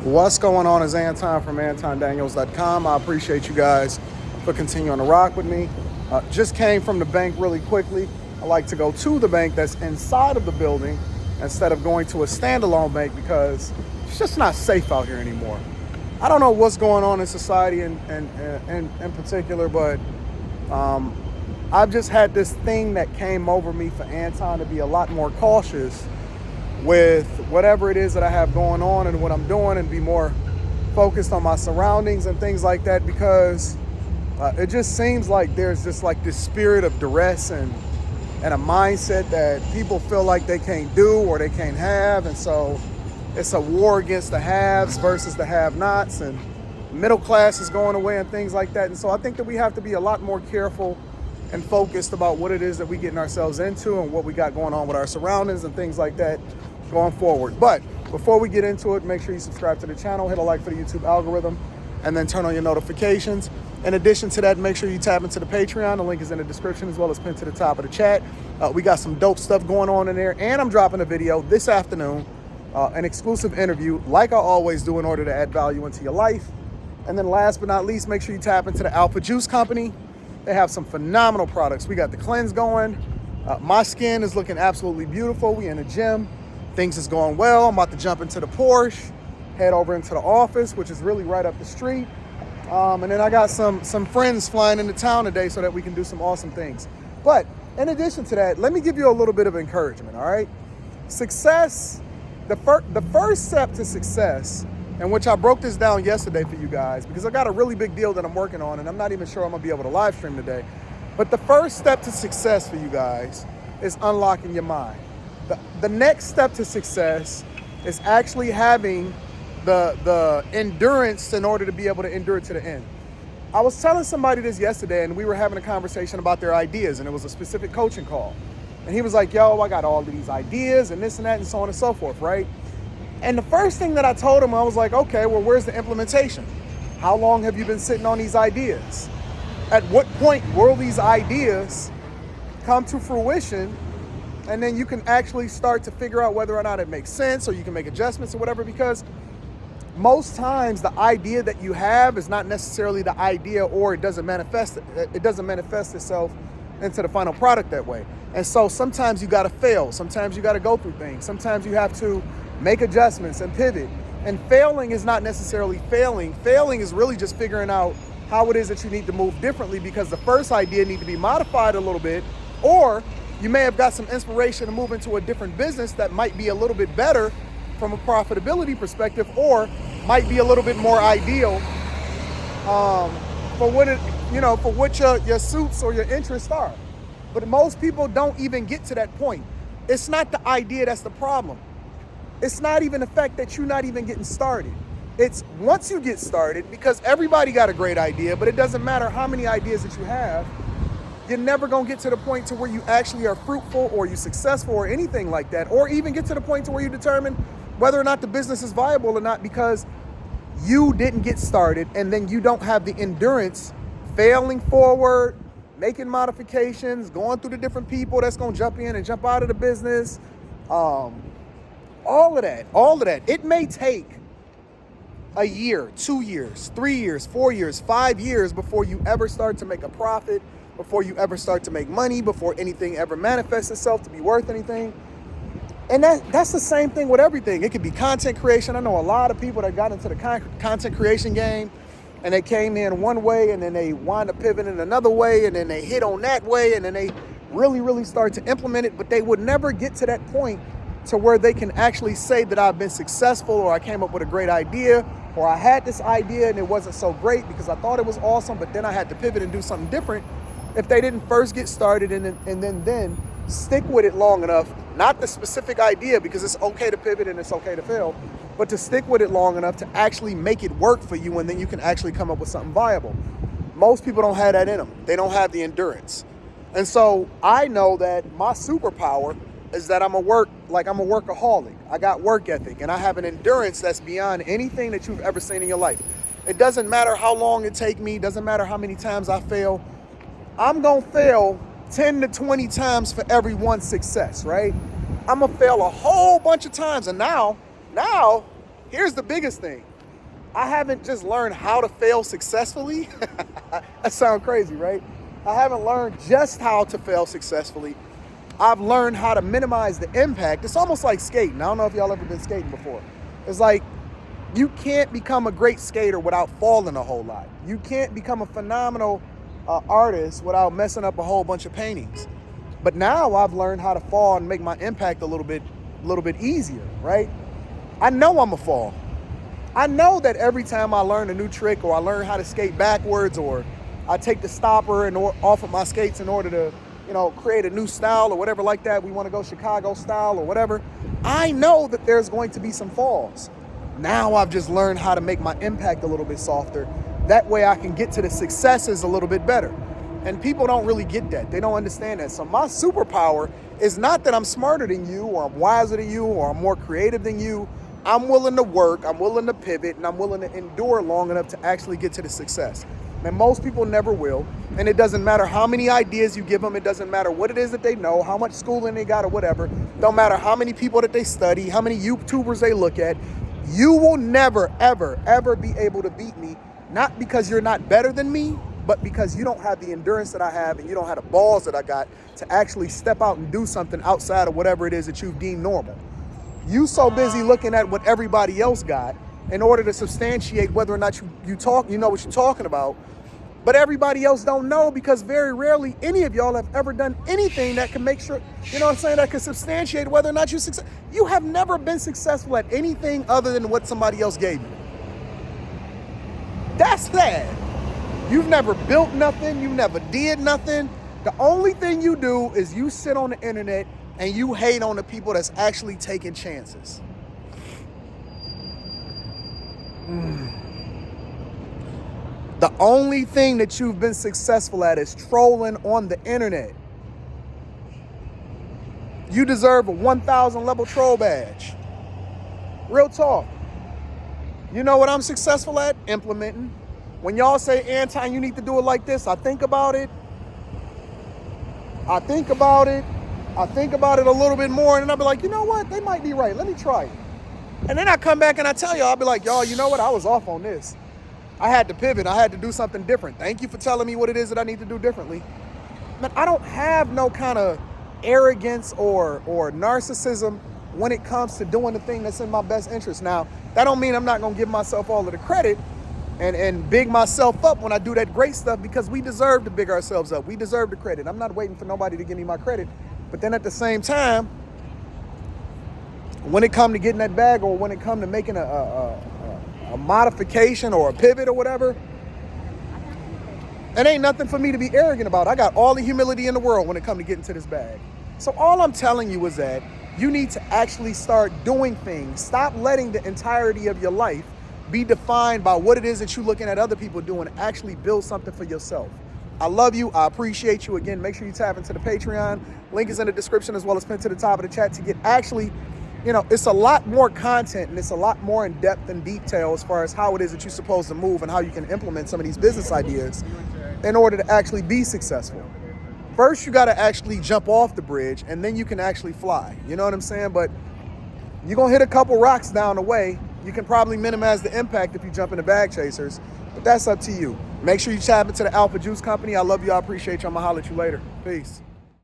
What's going on is Anton from AntonDaniels.com. I appreciate you guys for continuing to rock with me. Just came from the bank really quickly. I like to go to the bank that's inside of the building instead of going to a standalone bank because it's just not safe out here anymore. I don't know what's going on in society in particular, but I've just had this thing that came over me for Anton to be a lot more cautious with whatever it is that I have going on and what I'm doing, and be more focused on my surroundings and things like that, because it just seems like there's just like this spirit of duress and a mindset that people feel like they can't do or they can't have. And so it's a war against the haves versus the have-nots, and middle class is going away and things like that. And so I think that we have to be a lot more careful and focused about what it is that we getting ourselves into and what we got going on with our surroundings and things like that going forward. But before we get into it, make sure you subscribe to the channel, hit a like for the YouTube algorithm, and then turn on your notifications. In addition to that, make sure you tap into the Patreon. The link is in the description as well as pinned to the top of the chat. We got some dope stuff going on in there, and I'm dropping a video this afternoon, an exclusive interview like I always do in order to add value into your life. And then last but not least, make sure you tap into the Alpha Juice Company. They have some phenomenal products. We got the cleanse going. My skin is looking absolutely beautiful. We in the gym. Things is going well. I'm about to jump into the Porsche, head over into the office, which is really right up the street. And then I got some friends flying into town today so that we can do some awesome things. But in addition to that, let me give you a little bit of encouragement, all right? Success, the first step to success, and which I broke this down yesterday for you guys because I got a really big deal that I'm working on and I'm not even sure I'm gonna be able to live stream today. But the first step to success for you guys is unlocking your mind. The next step to success is actually having the endurance in order to be able to endure to the end. I was telling somebody this yesterday and we were having a conversation about their ideas, and it was a specific coaching call. And he was like, yo, I got all of these ideas and this and that and so on and so forth, right? And the first thing that I told him, I was like, okay, well, where's the implementation? How long have you been sitting on these ideas? At what point will these ideas come to fruition? And then you can actually start to figure out whether or not it makes sense, or you can make adjustments or whatever, because most times the idea that you have is not necessarily the idea, or it doesn't manifest itself into the final product that way. And so sometimes you got to fail. Sometimes you got to go through things. Sometimes you have to make adjustments and pivot. And failing is not necessarily failing. Failing is really just figuring out how it is that you need to move differently, because the first idea need to be modified a little bit, or you may have got some inspiration to move into a different business that might be a little bit better from a profitability perspective, or might be a little bit more ideal for what your suits or your interests are. But most people don't even get to that point. It's not the idea that's the problem. It's not even the fact that you're not even getting started. It's once you get started, because everybody got a great idea, but it doesn't matter how many ideas that you have, you're never gonna get to the point to where you actually are fruitful or you successful or anything like that, or even get to the point to where you determine whether or not the business is viable or not, because you didn't get started, and then you don't have the endurance, failing forward, making modifications, going through the different people that's gonna jump in and jump out of the business. All of that. It may take a year, 2 years, 3 years, 4 years, 5 years before you ever start to make a profit, before you ever start to make money, before anything ever manifests itself to be worth anything. And that's the same thing with everything. It could be content creation. I know a lot of people that got into the content creation game, and they came in one way, and then they wind up pivoting another way, and then they hit on that way, and then they really, really start to implement it, but they would never get to that point to where they can actually say that I've been successful, or I came up with a great idea, or I had this idea and it wasn't so great because I thought it was awesome, but then I had to pivot and do something different. If they didn't first get started and then stick with it long enough, not the specific idea, because it's okay to pivot and it's okay to fail, but to stick with it long enough to actually make it work for you, and then you can actually come up with something viable. Most people don't have that in them. They don't have the endurance. And so I know that my superpower is that I'm a workaholic. I got work ethic, and I have an endurance that's beyond anything that you've ever seen in your life. It doesn't matter how long it take me, doesn't matter how many times I fail. I'm gonna fail 10 to 20 times for every one success, right? I'm gonna fail a whole bunch of times. And now, here's the biggest thing. I haven't just learned how to fail successfully. That sounds crazy, right? I haven't learned just how to fail successfully. I've learned how to minimize the impact. It's almost like skating. I don't know if y'all ever been skating before. It's like you can't become a great skater without falling a whole lot. You can't become a phenomenal artist without messing up a whole bunch of paintings. But now I've learned how to fall and make my impact a little bit easier, right? I know I'm a fall. I know that every time I learn a new trick or I learn how to skate backwards or I take the stopper and off of my skates in order to, create a new style or whatever like that. We want to go Chicago style or whatever. I know that there's going to be some falls. Now I've just learned how to make my impact a little bit softer. That way I can get to the successes a little bit better. And people don't really get that. They don't understand that. So my superpower is not that I'm smarter than you or I'm wiser than you or I'm more creative than you. I'm willing to work, I'm willing to pivot, and I'm willing to endure long enough to actually get to the success. And most people never will. And it doesn't matter how many ideas you give them. It doesn't matter what it is that they know, how much schooling they got or whatever. Don't matter how many people that they study, how many YouTubers they look at. You will never, ever, ever be able to beat me. Not because you're not better than me, but because you don't have the endurance that I have and you don't have the balls that I got to actually step out and do something outside of whatever it is that you've deemed normal. You so busy looking at what everybody else got in order to substantiate whether or not you know what you're talking about. But everybody else don't know because very rarely any of y'all have ever done anything that can make sure, that can substantiate whether or not you're successful. You have never been successful at anything other than what somebody else gave you. That's sad. You've never built nothing. You never did nothing. The only thing you do is you sit on the internet and you hate on the people that's actually taking chances. The only thing that you've been successful at is trolling on the internet. You deserve a 1,000 level troll badge. Real talk. You know what I'm successful at? Implementing. When y'all say, Anton, you need to do it like this, I think about it a little bit more, and I'll be like, you know what? They might be right. Let me try it. And then I come back and I tell y'all, I'll be like, y'all, you know what? I was off on this. I had to pivot. I had to do something different. Thank you for telling me what it is that I need to do differently. Man, I don't have no kind of arrogance or narcissism when it comes to doing the thing that's in my best interest. Now, that don't mean I'm not going to give myself all of the credit and big myself up when I do that great stuff, because we deserve to big ourselves up. We deserve the credit. I'm not waiting for nobody to give me my credit. But then at the same time, when it come to getting that bag or when it come to making a modification or a pivot or whatever, it ain't nothing for me to be arrogant about. I got all the humility in the world when it come to getting to this bag. So all I'm telling you is that you need to actually start doing things. Stop letting the entirety of your life be defined by what it is that you're looking at other people doing. Actually build something for yourself. I love you. I appreciate you. Again, make sure you tap into the Patreon. Link is in the description as well as pinned to the top of the chat to get actually, it's a lot more content and it's a lot more in depth and detail as far as how it is that you're supposed to move and how you can implement some of these business ideas in order to actually be successful. First, you got to actually jump off the bridge and then you can actually fly. You know what I'm saying? But you're going to hit a couple rocks down the way. You can probably minimize the impact if you jump into bag chasers, but that's up to you. Make sure you tap into the Alpha Juice Company. I love you. I appreciate you. I'm going to holler at you later. Peace.